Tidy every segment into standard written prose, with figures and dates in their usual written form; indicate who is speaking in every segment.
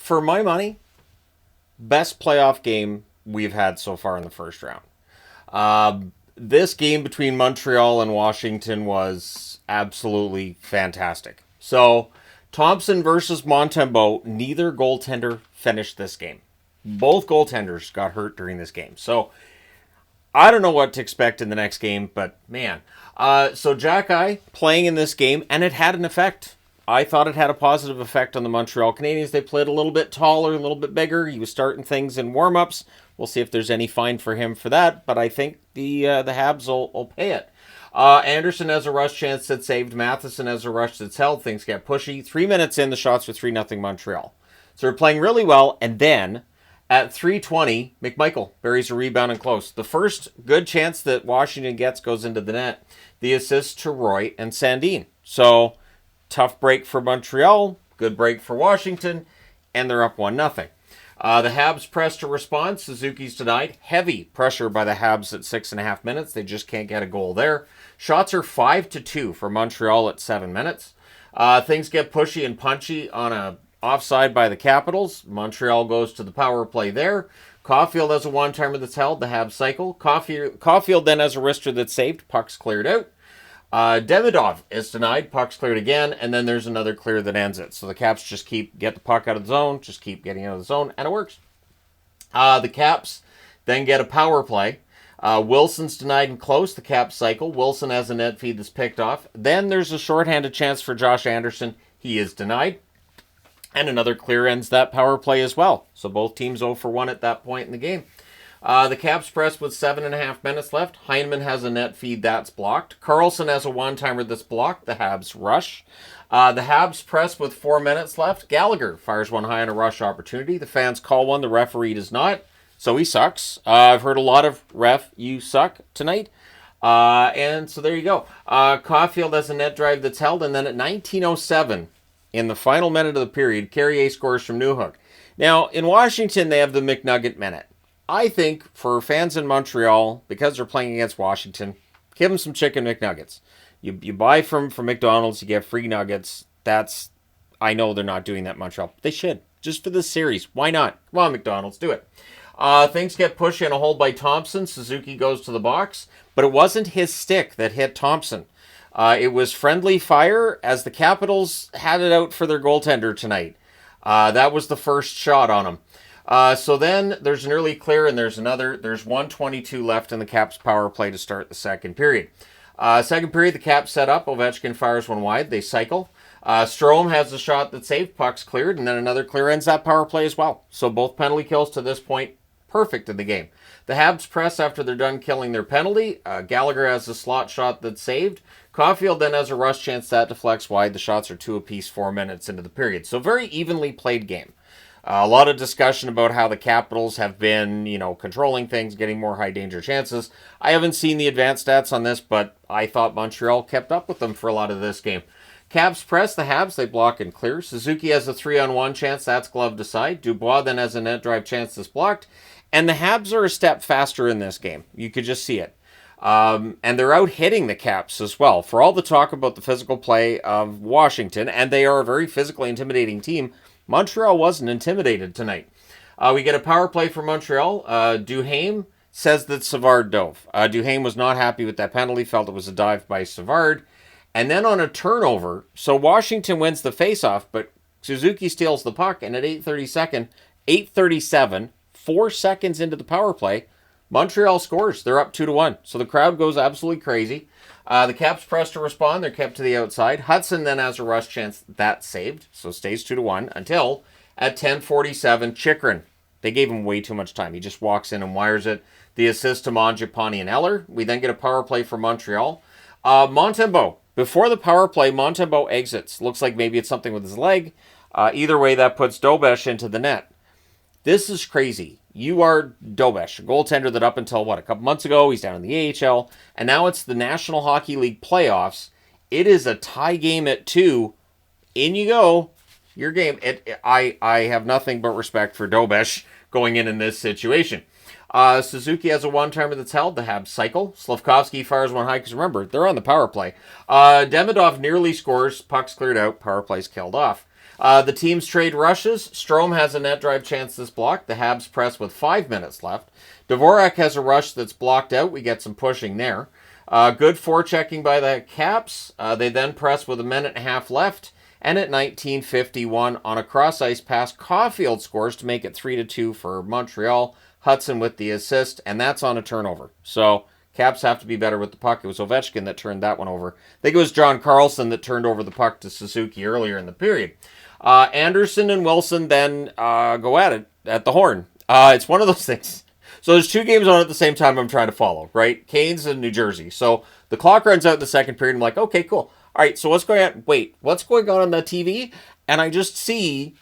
Speaker 1: for my money, best playoff game we've had so far in the first round. This game between Montreal and Washington was absolutely fantastic. So, Thompson versus Montembeault, neither goaltender finished this game. Both goaltenders got hurt during this game. So, I don't know what to expect in the next game, but man. So Jack I playing in this game, and it had an effect. I thought it had a positive effect on the Montreal Canadiens. They played a little bit taller, a little bit bigger. He was starting things in warm-ups. We'll see if there's any fine for him for that, but I think the Habs will pay it. Anderson has a rush chance that's saved. Matheson has a rush that's held. Things get pushy. 3 minutes in, the shots were 3-0 Montreal. So they're playing really well, and then at 3:20, McMichael buries a rebound and close. The first good chance that Washington gets goes into the net. The assist to Roy and Sandin. So, tough break for Montreal, good break for Washington, and they're up 1-0. The Habs press to respond. Suzuki's denied. Heavy pressure by the Habs at 6.5 minutes. They just can't get a goal there. Shots are 5-2 for Montreal at 7 minutes. Things get pushy and punchy on a offside by the Capitals. Montreal goes to the power play there. Caulfield has a one-timer that's held. The Habs cycle. Caulfield then has a wrister that's saved. Puck's cleared out. Demidov is denied. Puck's cleared again. And then there's another clear that ends it. So the Caps just get the puck out of the zone. Just keep getting out of the zone. And it works. The Caps then get a power play. Wilson's denied and close. The Caps cycle. Wilson has a net feed that's picked off. Then there's a shorthanded chance for Josh Anderson. He is denied. And another clear ends that power play as well. So both teams 0 for 1 at that point in the game. The Caps press with 7.5 minutes left. Heineman has a net feed that's blocked. Carlson has a one-timer that's blocked. The Habs rush. The Habs press with 4 minutes left. Gallagher fires one high on a rush opportunity. The fans call one. The referee does not. So he sucks. I've heard a lot of ref, you suck tonight. And so there you go. Caulfield has a net drive that's held. And then at 19:07, in the final minute of the period, Carrier scores from Newhook. Now, in Washington, they have the McNugget minute. I think for fans in Montreal, because they're playing against Washington, give them some chicken McNuggets. You buy from McDonald's, you get free nuggets. I know they're not doing that in Montreal. They should. Just for this series. Why not? Come on, McDonald's, do it. Things get pushed in a hold by Thompson. Suzuki goes to the box. But it wasn't his stick that hit Thompson. It was friendly fire as the Capitals had it out for their goaltender tonight. That was the first shot on him. So then there's an early clear and there's 1:22 left in the Caps power play to start the second period. Second period, the Caps set up. Ovechkin fires one wide. They cycle. Strome has a shot that's saved. Puck's cleared. And then another clear ends that power play as well. So both penalty kills to this point, perfect in the game. The Habs press after they're done killing their penalty. Gallagher has a slot shot that's saved. Caulfield then has a rush chance that deflects wide. The shots are 2 apiece 4 minutes into the period. So very evenly played game. A lot of discussion about how the Capitals have been, controlling things, getting more high danger chances. I haven't seen the advanced stats on this, but I thought Montreal kept up with them for a lot of this game. Caps press the Habs, they block and clear. Suzuki has a 3-on-1 chance, that's gloved aside. Dubois then has a net drive chance that's blocked. And the Habs are a step faster in this game. You could just see it. And they're out hitting the Caps as well. For all the talk about the physical play of Washington, and they are a very physically intimidating team, Montreal wasn't intimidated tonight. We get a power play for Montreal. Duhaime says that Savard dove. Duhaime was not happy with that penalty, felt it was a dive by Savard. And then on a turnover, so Washington wins the faceoff, but Suzuki steals the puck, and at 8:37, 4 seconds into the power play, Montreal scores. They're up 2-1. So the crowd goes absolutely crazy. The Caps press to respond. They're kept to the outside. Hudson then has a rush chance. That's saved. So stays 2-1 until at 10:47, Chychrun. They gave him way too much time. He just walks in and wires it. The assist to Mangiapane and Eller. We then get a power play for Montreal. Montembeault. Before the power play, Montembeault exits. Looks like maybe it's something with his leg. Either way, that puts Dobesh into the net. This is crazy. You are Dobesh, a goaltender that up until, a couple months ago, he's down in the AHL, and now it's the National Hockey League playoffs. It is a tie game at 2. In you go. Your game. I have nothing but respect for Dobesh going in this situation. Suzuki has a one-timer that's held. The Habs cycle. Slavkovsky fires one high, because remember, they're on the power play. Demidov nearly scores. Puck's cleared out. Power play's killed off. The teams trade rushes. Strome has a net drive chance this block. The Habs press with 5 minutes left. Dvorak has a rush that's blocked out. We get some pushing there. Good forechecking by the Caps. They then press with a minute and a half left. And at 19:51 on a cross-ice pass, Caulfield scores to make it 3-2 for Montreal. Hudson with the assist, and that's on a turnover. So Caps have to be better with the puck. It was Ovechkin that turned that one over. I think it was John Carlson that turned over the puck to Suzuki earlier in the period. Anderson and Wilson then go at it at the horn. It's one of those things. So there's 2 games on at the same time I'm trying to follow, right? Canes and New Jersey. So the clock runs out in the second period. I'm like, okay, cool. All right, so what's going on? Wait, what's going on the TV? And I just see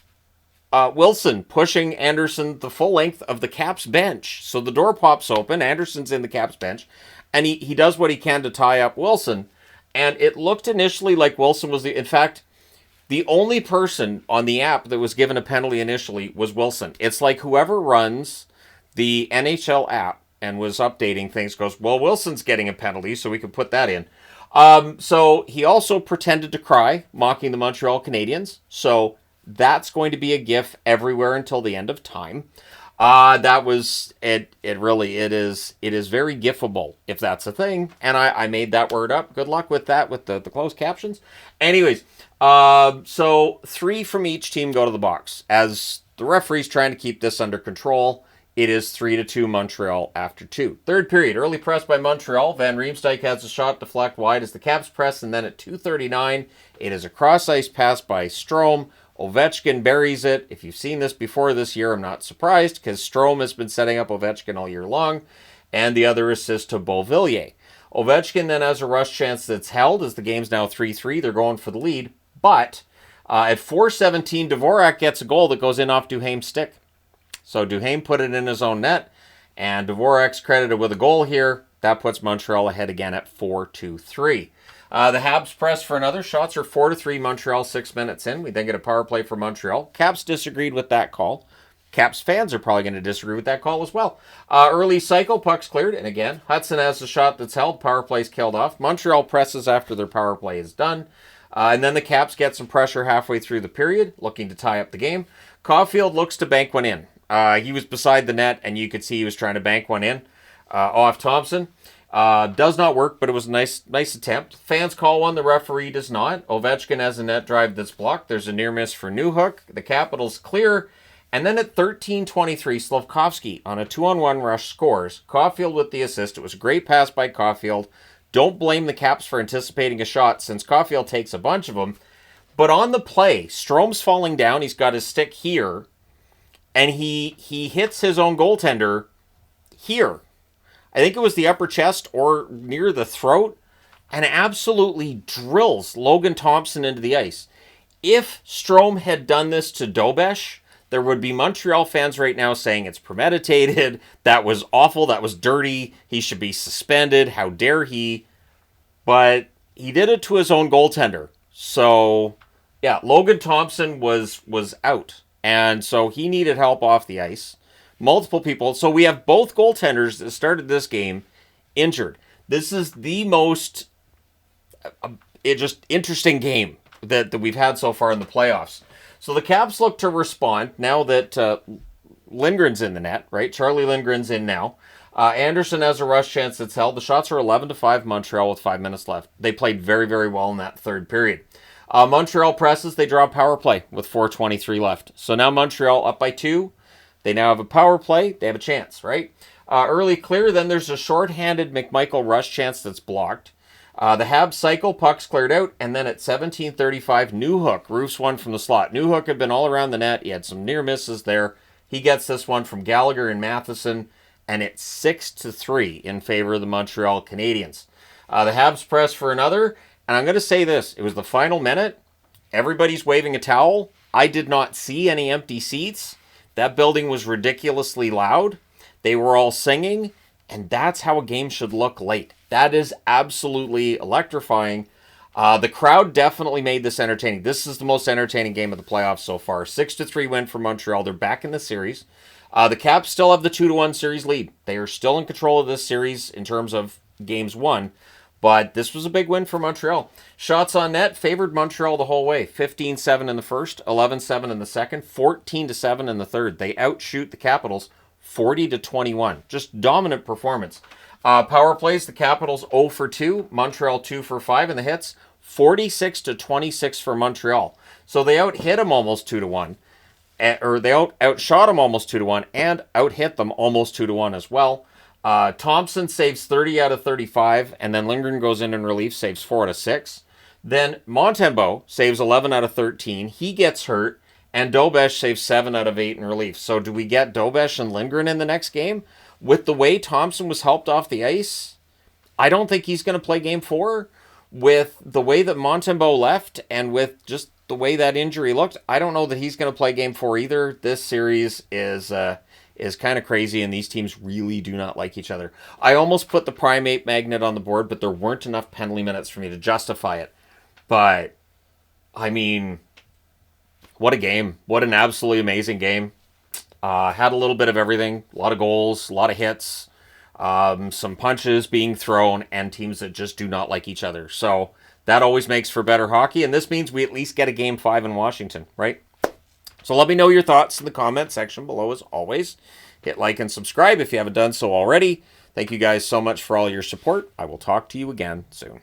Speaker 1: Wilson pushing Anderson the full length of the Caps bench. So the door pops open. Anderson's in the Caps bench. And he does what he can to tie up Wilson. And it looked initially like Wilson was in fact, the only person on the app that was given a penalty initially was Wilson. It's like whoever runs the NHL app and was updating things goes, well, Wilson's getting a penalty, so we can put that in. So he also pretended to cry, mocking the Montreal Canadiens. So that's going to be a GIF everywhere until the end of time. That was it. It is very gifable, if that's a thing. And I made that word up. Good luck with that, with the closed captions. Anyways, so 3 from each team go to the box. As the referee's trying to keep this under control, it is 3-2 Montreal after 2. Third period, early press by Montreal. Van Riemsdyk has a shot deflect wide as the Caps press, and then at 2:39, it is a cross-ice pass by Strome. Ovechkin buries it. If you've seen this before this year, I'm not surprised, because Strome has been setting up Ovechkin all year long, and the other assist to Beauvillier. Ovechkin then has a rush chance that's held, as the game's now 3-3. They're going for the lead, but at 4:17, Dvorak gets a goal that goes in off Duhaime's stick. So Duhaime put it in his own net, and Dvorak's credited with a goal here. That puts Montreal ahead again at 4-3. The Habs press for another. Shots are 4-3 Montreal 6 minutes in. We then get a power play for Montreal. Caps disagreed with that call. Caps fans are probably going to disagree with that call as well. Early cycle, puck's cleared, and again, Hudson has a shot that's held. Power play's killed off. Montreal presses after their power play is done. And then the Caps get some pressure halfway through the period, looking to tie up the game. Caulfield looks to bank one in. He was beside the net, and you could see he was trying to bank one in off Thompson. Does not work, but it was a nice attempt. Fans call one, the referee does not. Ovechkin has a net drive that's blocked. There's a near miss for Newhook. The Capitals clear. And then at 13:23, Slafkovsky on a 2-on-1 rush scores. Caulfield with the assist. It was a great pass by Caulfield. Don't blame the Caps for anticipating a shot, since Caulfield takes a bunch of them. But on the play, Strome's falling down. He's got his stick here. And he hits his own goaltender here. I think it was the upper chest or near the throat, and absolutely drills Logan Thompson into the ice. If Strome had done this to Dobesh, there would be Montreal fans right now saying it's premeditated, that was awful, that was dirty, he should be suspended, how dare he. But he did it to his own goaltender. So, yeah, Logan Thompson was out. And so he needed help off the ice. Multiple people. So we have both goaltenders that started this game injured. This is the most just interesting game that we've had so far in the playoffs. So the Caps look to respond now that Lindgren's in the net, right? Charlie Lindgren's in now. Anderson has a rush chance that's held. The shots are 11-5 Montreal with 5 minutes left. They played very, very well in that third period. Montreal presses. They draw a power play with 4:23 left. So now Montreal up by 2. They now have a power play. They have a chance, right? Early clear. Then there's a shorthanded McMichael rush chance that's blocked. The Habs cycle. Puck's cleared out. And then at 17:35, Newhook roofs one from the slot. Newhook had been all around the net. He had some near misses there. He gets this one from Gallagher and Matheson. And it's 6-3 in favor of the Montreal Canadiens. The Habs press for another. And I'm going to say this. It was the final minute. Everybody's waving a towel. I did not see any empty seats. That building was ridiculously loud. They were all singing. And that's how a game should look late. That is absolutely electrifying. The crowd definitely made this entertaining. This is the most entertaining game of the playoffs so far. 6-3 win for Montreal. They're back in the series. The Caps still have the 2-1 series lead. They are still in control of this series in terms of games won. But this was a big win for Montreal. Shots on net favored Montreal the whole way. 15-7 in the first, 11-7 in the second, 14-7 in the third. They outshoot the Capitals 40-21. Just dominant performance. Power plays, the Capitals 0 for 2, Montreal 2 for 5 in the hits, 46-26 for Montreal. So they out-hit them almost 2-1. Or they outshot them almost 2-1 and out-hit them almost 2-1 as well. Thompson saves 30 out of 35, and then Lindgren goes in relief, saves 4 out of 6. Then Montembeault saves 11 out of 13. He gets hurt, and Dobesh saves 7 out of 8 in relief. So do we get Dobesh and Lindgren in the next game? With the way Thompson was helped off the ice, I don't think he's going to play Game 4. With the way that Montembeault left, and with just the way that injury looked, I don't know that he's going to play Game 4 either. This series is kind of crazy, and these teams really do not like each other. I almost put the Primate Magnet on the board, but there weren't enough penalty minutes for me to justify it. But, I mean, what a game. What an absolutely amazing game. Had a little bit of everything. A lot of goals, a lot of hits, some punches being thrown, and teams that just do not like each other. So that always makes for better hockey, and this means we at least get a Game 5 in Washington, right? So let me know your thoughts in the comment section below as always. Hit like and subscribe if you haven't done so already. Thank you guys so much for all your support. I will talk to you again soon.